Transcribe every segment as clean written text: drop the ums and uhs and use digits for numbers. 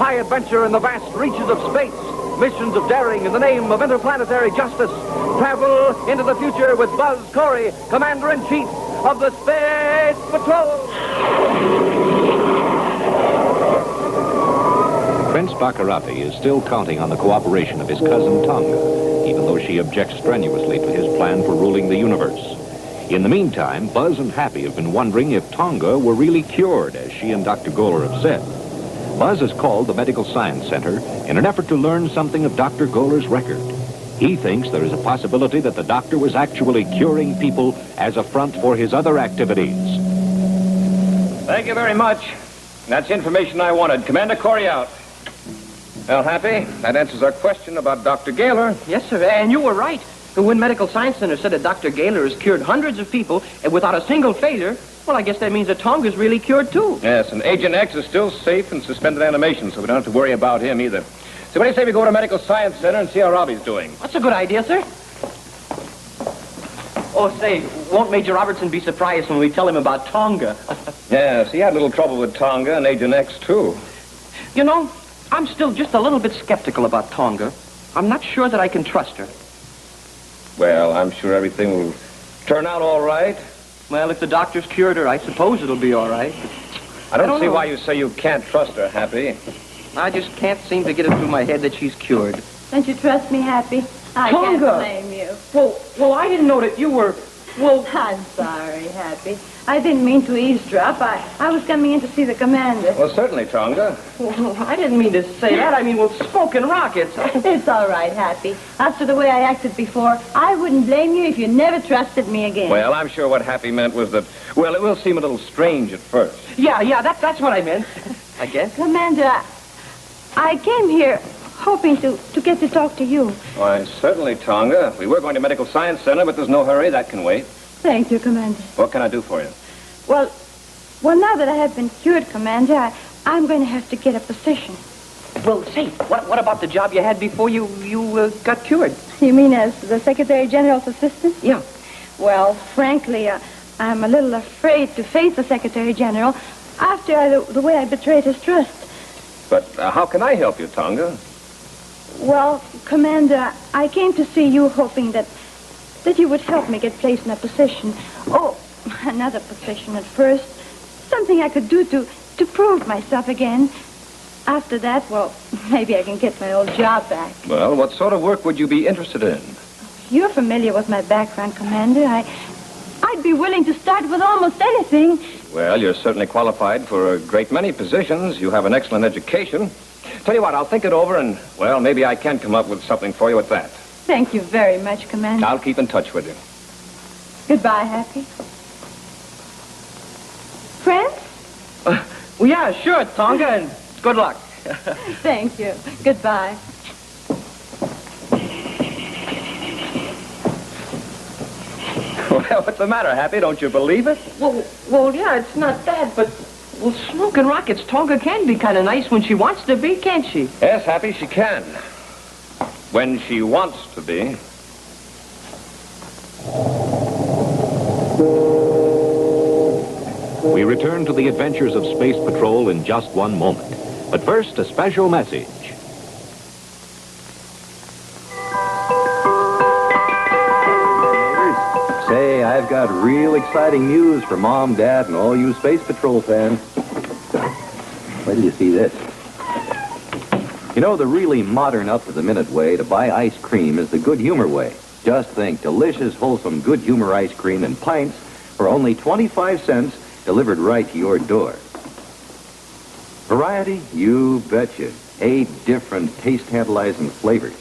high adventure in the vast reaches of space, missions of daring in the name of interplanetary justice. Travel into the future with Buzz Corry, Commander-in-Chief of the Space Patrol. Prince 𝓜𝓵𝓼 is still counting on the cooperation of his cousin 𝓜𝓮𝓵, even though she objects strenuously to his plan for ruling the universe. In the meantime, Buzz and Happy have been wondering if 𝓜𝓮𝓵 were really cured, as she and Dr. Golar have said. Buzz has called the Medical Science Center in an effort to learn something of Dr. Golar's record. He thinks there is a possibility that the doctor was actually curing people as a front for his other activities. Thank you very much. That's the information I wanted. Commander Corry out. Well, Happy, that answers our question about Dr. Gaylor. Yes, sir, and you were right. When Medical Science Center said that Dr. Gaylor has cured hundreds of people without a single failure, well, I guess that means that 𝓜𝓮𝓵's really cured, too. Yes, and Agent X is still safe in suspended animation, so we don't have to worry about him either. So what do you say we go to Medical Science Center and see how Robbie's doing? That's a good idea, sir. Oh, say, won't Major Robertson be surprised when we tell him about 𝓜𝓮𝓵? Yes, he had a little trouble with 𝓜𝓮𝓵 and Agent X, too. You know, I'm still just a little bit skeptical about 𝓜𝓮𝓵. I'm not sure that I can trust her. Well, I'm sure everything will turn out all right. Well, if the doctor's cured her, I suppose it'll be all right. I don't see know. why you say you can't trust her, Happy. I just can't seem to get it through my head that she's cured. Don't you trust me, Happy? I can't 𝓜𝓮𝓵. blame you. Well, I didn't know that you were... Well, I'm sorry, Happy. I didn't mean to eavesdrop. I was coming in to see the commander. Well, certainly, 𝓜𝓮𝓵. well, I didn't mean to say that. I mean, well, smoking rockets. It's all right, Happy. After the way I acted before, I wouldn't blame you if you never trusted me again. Well, I'm sure what Happy meant was that, well, it will seem a little strange at first. Yeah, that's what I meant, I guess. Commander, I came here hoping to get to talk to you. Why, certainly, 𝓜𝓮𝓵. We were going to Medical Science Center, but there's no hurry. That can wait. Thank you, Commander. What can I do for you? Well, now that I have been cured, Commander, I'm going to have to get a position. Well, say, what about the job you had before you got cured? You mean as the Secretary General's assistant? Yeah. Well, frankly, I'm a little afraid to face the Secretary General after the way I betrayed his trust. But how can I help you, 𝓜𝓮𝓵? Well, Commander, I came to see you hoping that you would help me get placed in a position. Oh, another position at first. Something I could do to prove myself again. After that, well, maybe I can get my old job back. Well, what sort of work would you be interested in? You're familiar with my background, Commander. I'd be willing to start with almost anything. Well, you're certainly qualified for a great many positions. You have an excellent education. Tell you what, I'll think it over and, well, maybe I can come up with something for you at that. Thank you very much, Commander. I'll keep in touch with you. Goodbye, Happy. Friends? Well, yeah, sure, 𝓜𝓮𝓵, and good luck. Thank you. Goodbye. Well, what's the matter, Happy? Don't you believe it? Well, yeah, it's not bad, but... Well, smoking rockets, 𝓜𝓮𝓵 can be kind of nice when she wants to be, can't she? Yes, Happy, she can. When she wants to be. We return to the adventures of Space Patrol in just one moment. But first, a special message. Say, I've got real exciting news for Mom, Dad, and all you Space Patrol fans. Wait till you see this. You know, the really modern, up-to-the-minute way to buy ice cream is the Good Humor way. Just think, delicious, wholesome Good Humor ice cream in pints for only 25 cents, delivered right to your door. Variety? You betcha. 8 different taste-tantalizing flavors.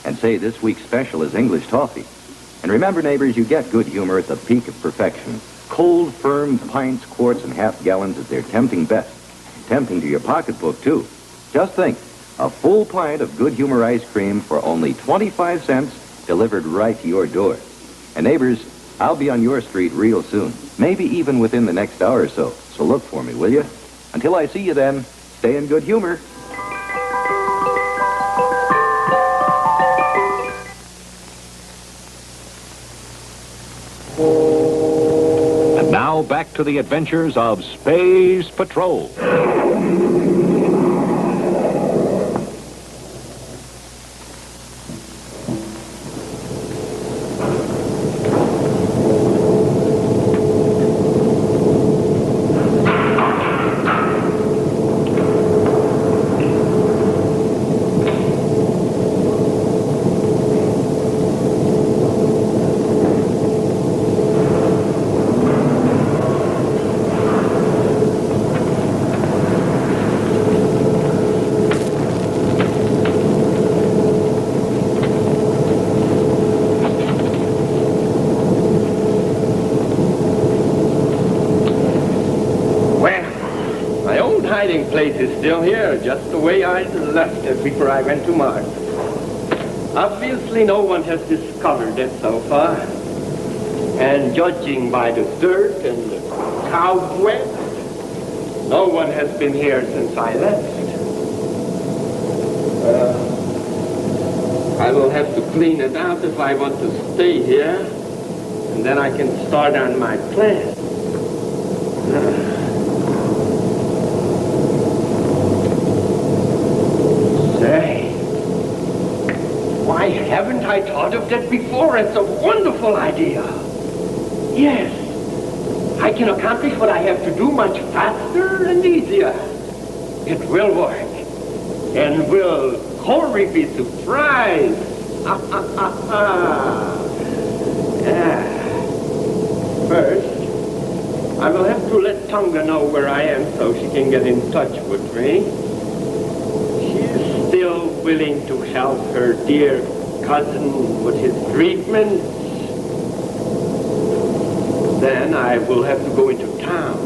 And say, this week's special is English toffee. And remember, neighbors, you get Good Humor at the peak of perfection. Cold, firm pints, quarts, and half gallons at their tempting best. Tempting to your pocketbook, too. Just think, a full pint of Good Humor ice cream for only 25 cents, delivered right to your door. And neighbors, I'll be on your street real soon. Maybe even within the next hour or so. So look for me, will you? Until I see you then, stay in good humor. And now back to the adventures of Space Patrol. place is still here, just the way I left it before I went to Mars. Obviously, no one has discovered it so far. And judging by the dirt and the cobwebs, no one has been here since I left. I will have to clean it out if I want to stay here, and then I can start on my plan. Say, why haven't I thought of that before? It's a wonderful idea. Yes, I can accomplish what I have to do much faster and easier. It will work. And will Corry be surprised? First, I will have to let Tonga know where I am so she can get in touch with me. She's still willing to help her dear cousin with his treatment. Then I will have to go into town.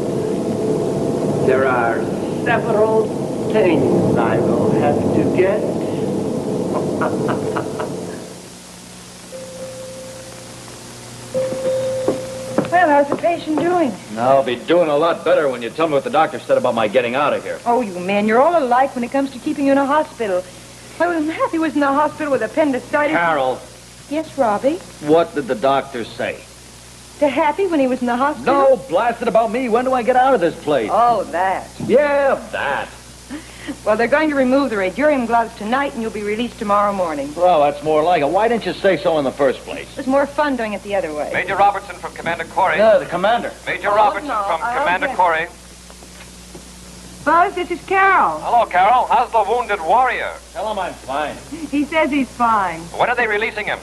There are several things I will have to get. Well, how's the patient doing? I'll be doing a lot better when you tell me what the doctor said about my getting out of here. Oh, you men, you're all alike when it comes to keeping you in a hospital. Well, Happy was in the hospital with appendicitis. Carol, Yes, Robbie? what did the doctor say? To Happy when he was in the hospital? No, blast it about me. When do I get out of this place? Oh, that. Yeah, that. Well, they're going to remove the radium gloves tonight, and you'll be released tomorrow morning. Well, that's more like it. Why didn't you say so in the first place? It was more fun doing it the other way. Major Robertson from Commander Corry. Yeah, the commander. Major Robertson no, from I'll Commander get- Corry. Buzz, this is Carol. Hello, Carol. How's the wounded warrior? Tell him I'm fine. He says he's fine. When are they releasing him?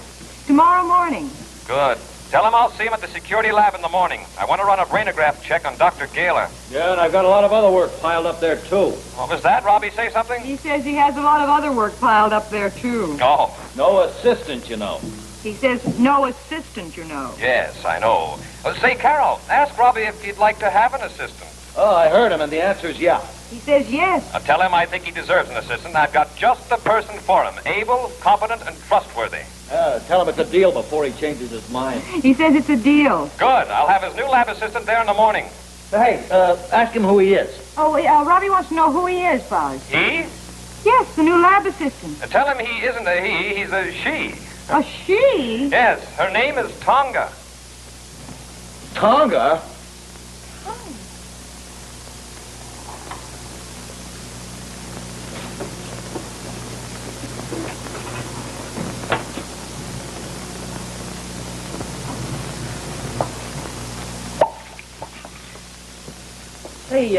Tomorrow morning. Good. Tell him I'll see him at the security lab in the morning. I want to run a Brainograph check on Dr. Gaylor. Yeah, and I've got a lot of other work piled up there, too. What was that? Robbie say something? He says he has a lot of other work piled up there, too. Oh, No assistant, you know. He says no assistant, you know. yes, I know. Say, Carol, ask Robbie if he'd like to have an assistant. Oh, I heard him, and the answer's yeah. He says yes. Now, tell him I think he deserves an assistant. I've got just the person for him. Able, competent, and trustworthy. Tell him it's a deal before he changes his mind. He says it's a deal. Good. I'll have his new lab assistant there in the morning. Hey, ask him who he is. Oh, Robbie wants to know who he is, Buzz. He? Yes, the new lab assistant. Tell him he isn't a he, he's a she. A she? Yes, her name is Tonga. Tonga? Hey,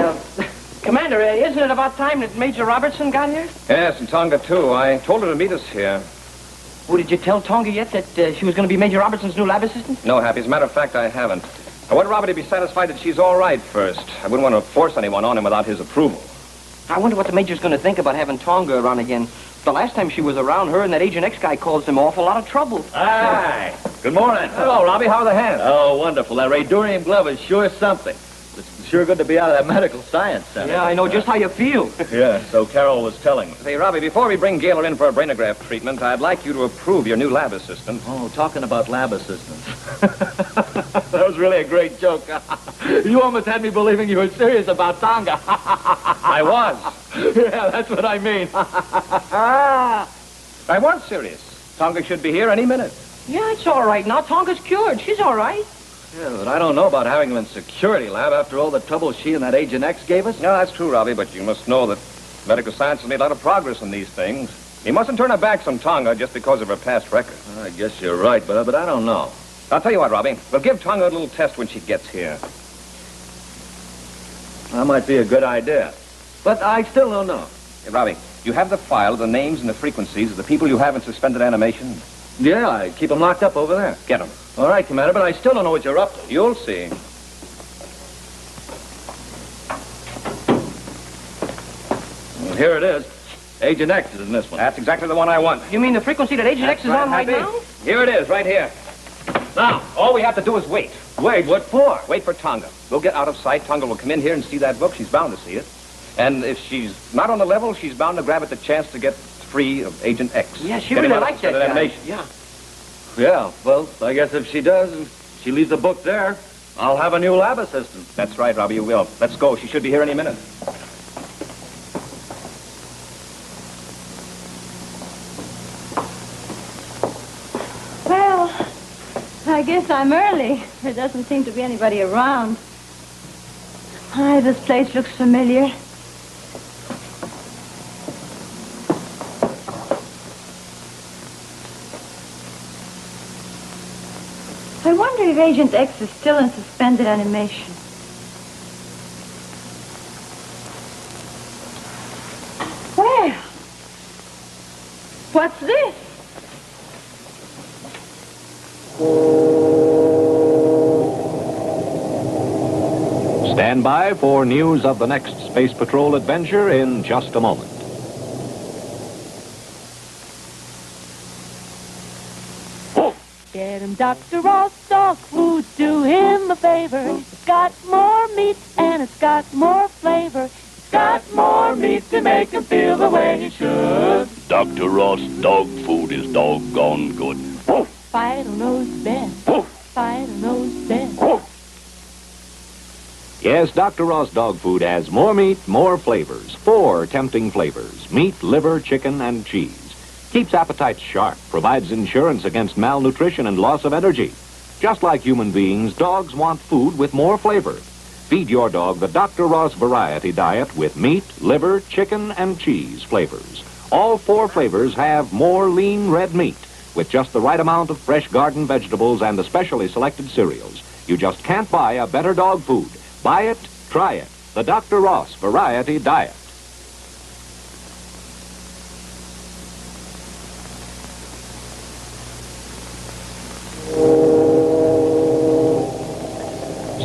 Commander, isn't it about time that Major Robertson got here? Yes, and Tonga, too. I told her to meet us here. Oh, did you tell Tonga yet that she was going to be Major Robertson's new lab assistant? No, Happy. As a matter of fact, I haven't. I want Robbie to be satisfied that she's all right first. I wouldn't want to force anyone on him without his approval. I wonder what the Major's going to think about having Tonga around again. The last time she was around, her and that Agent X guy caused him an awful lot of trouble. Hi. Good morning. Hello, Robbie. How are the hands? Oh, wonderful. That radium glove is sure something. It's sure good to be out of that medical science center. Yeah, I know just how you feel. Yeah, so Carol was telling me. Say, Robbie, before we bring Gaylor in for a Brainograph treatment, I'd like you to approve your new lab assistant. Oh, talking about lab assistants. That was really a great joke. You almost had me believing you were serious about Tonga. I was. Yeah, that's what I mean. I was serious. Tonga should be here any minute. Yeah, it's all right now. Tonga's cured. She's all right. Yeah, but I don't know about having him in security lab after all the trouble she and that Agent X gave us. No, that's true, Robbie, but you must know that medical science has made a lot of progress in these things. You mustn't turn her back on Tonga just because of her past record. I guess you're right, but I don't know. I'll tell you what, Robbie. We'll give Tonga a little test when she gets here. That might be a good idea. But I still don't know. Hey, Robbie, you have the file of the names and the frequencies of the people you have in suspended animation? Yeah, I keep them locked up over there. Get them. All right, Commander, but I still don't know what you're up to. You'll see. Well, here it is. Agent X is in this one. That's exactly the one I want. You mean the frequency that Agent X is on right now? Here it is, right here. Now, all we have to do is wait. Wait? What for? Wait for Tonga. We'll get out of sight. Tonga will come in here and see that book. She's bound to see it. And if she's not on the level, she's bound to grab at the chance to get free of Agent X. Yeah, she Get him really out likes of that guy. animation. Yeah. Yeah, well, I guess if she does, and she leaves the book there, I'll have a new lab assistant. That's right, Robbie, you will. Let's go. She should be here any minute. Well, I guess I'm early. There doesn't seem to be anybody around. Hi, this place looks familiar. I wonder if Agent X is still in suspended animation. Well, what's this? Stand by for news of the next Space Patrol adventure in just a moment. Get him Dr. Ross dog food, do him a favor. It's got more meat and it's got more flavor. It's got more meat to make him feel the way he should. Dr. Ross dog food is doggone good. Fido knows best. Fido knows best. Yes, Dr. Ross dog food has more meat, more flavors. 4 tempting flavors: meat, liver, chicken, and cheese. Keeps appetites sharp, provides insurance against malnutrition and loss of energy. Just like human beings, dogs want food with more flavor. Feed your dog the Dr. Ross variety diet with meat, liver, chicken, and cheese flavors. All 4 flavors have more lean red meat with just the right amount of fresh garden vegetables and the specially selected cereals. You just can't buy a better dog food. Buy it, try it. The Dr. Ross variety diet.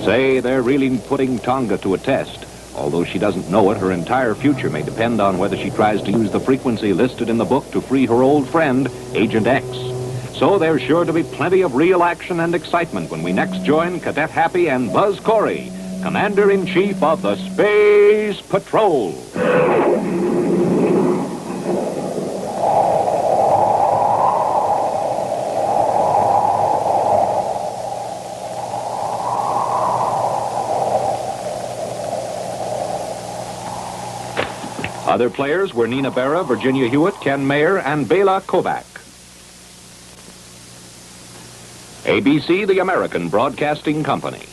Say, they're really putting Tonga to a test. Although she doesn't know it, her entire future may depend on whether she tries to use the frequency listed in the book to free her old friend, Agent X. So there's sure to be plenty of real action and excitement when we next join Cadet Happy and Buzz Corry, Commander-in-Chief of the Space Patrol. Other players were 𝓜𝓮𝓵'𝓼, Virginia Hewitt, Ken Mayer, and Bela Kovac. ABC, the American Broadcasting Company.